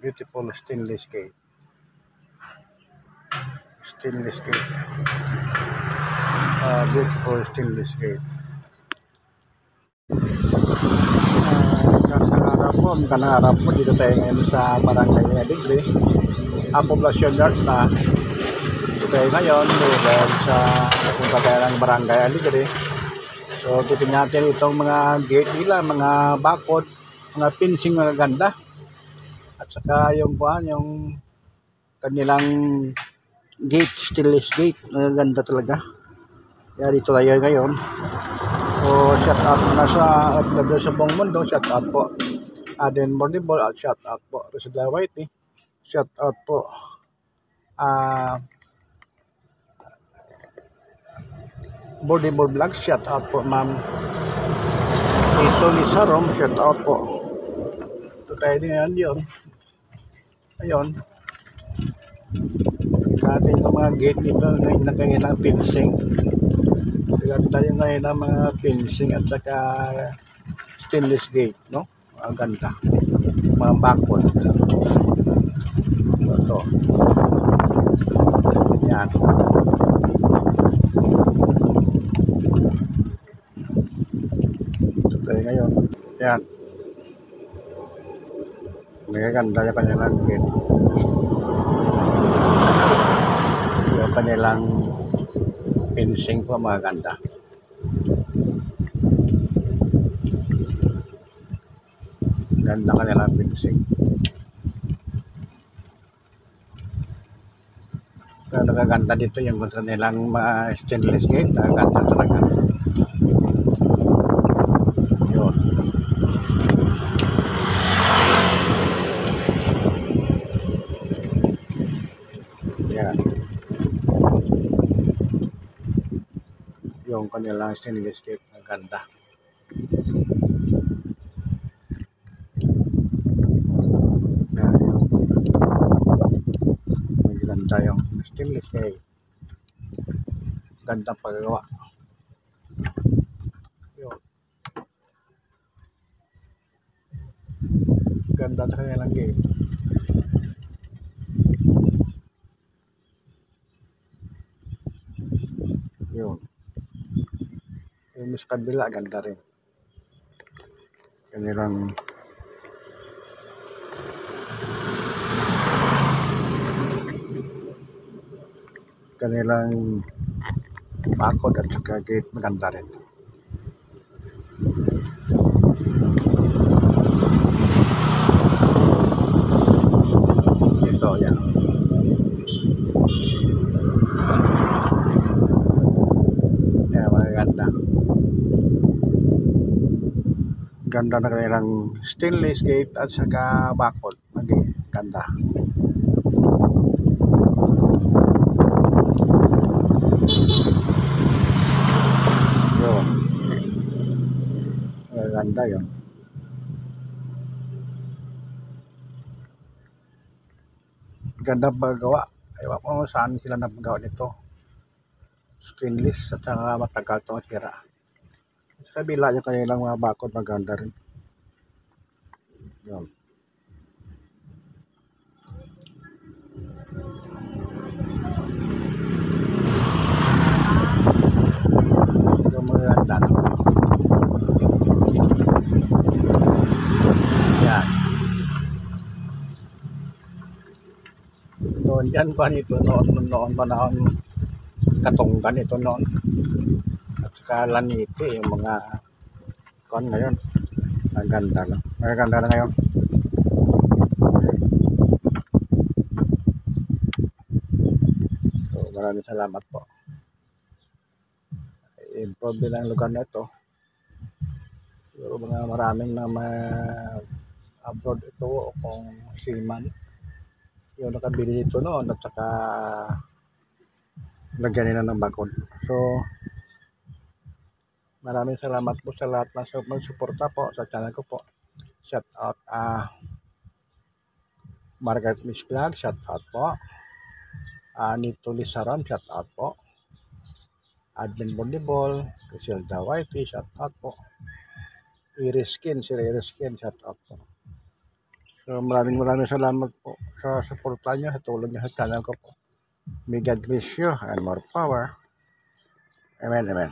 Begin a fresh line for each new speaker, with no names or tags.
Beautiful stainless gate. Stainless gate. Beautiful stainless gate. Kanarap mo dito tayo ngayon sa Barangay Alegre, ang poblasyon yard na dito tayo ngayon dahil sa punta tayo ng Barangay Alegre. So titingnan natin itong mga gate nila, mga bakod, mga fencing, mga ganda, at saka yung kanilang gate, stainless gate, mga ganda talaga. Kaya dito tayo ngayon. So shout out na sa FW sa buong mundo, shout out po Aden Mordibol, at shout out po Rosida Whitey, shout out po Mordibol Vlog, shout out po Ma'am Ito Lisarom, shout out po. Ito tayo ngayon yun. Ayun. Natin yung mga gate dito na kailang fencing. Ganda yung kailang mga fencing at saka stainless gate, no? Ang ganda. Mga bakod. Ito. Yan. Ito tayo ngayon. Yan. May ganda yung kanilang gate. Yung kanilang fencing po, mga ganda. Ganda kanilang fencing. Pero nagaganda dito yung kanilang mga stainless gate. Nagaganda talaga. Yun. Yan. Yung kanilang stainless gate. Nagaganda. Ganda yung stainless gate. Ganda paggawa. Yun. Ganda sa kanilang gate. Yun. Yung mas kabila, ganda rin. Kanilang bakod at saka gate, maganda rin. Ito, yan. Yan, maganda. Ganda na kanilang stainless gate at saka bakod. Ganda. Yun. Ganda yun. Ganda paggawa. Ewan ko saan sila napagawa nito. Stainless at saka matagal itong sira. Sa kabila yung kanilang mga bakod, maganda rin. Yun. Yung mga ganda. Yan. Noon yan pa nito, noon panahon Katunggan ito noon. At saka Lanite, yung mga kon ngayon. Maganda na. Maganda na ngayon. So, maraming salamat po. I-improve din ang lugar na ito. Pero mga maraming na abroad ito o kung seaman yung nakabili dito noon at saka lagyan nila ng bakod. So, maraming salamat po sa lahat ng suporta po sa channel ko po. Shout out Margaret Miss Vlog, shout out po. Nito Lisaron, shout out po. Admin Volleyball, Griselda Whitey, shout out po. Iris Skin, shout out po. So maraming salamat po sa suporta niyo, sa tulong niyo sa channel ko po. May God bless you and more power. Amen, amen.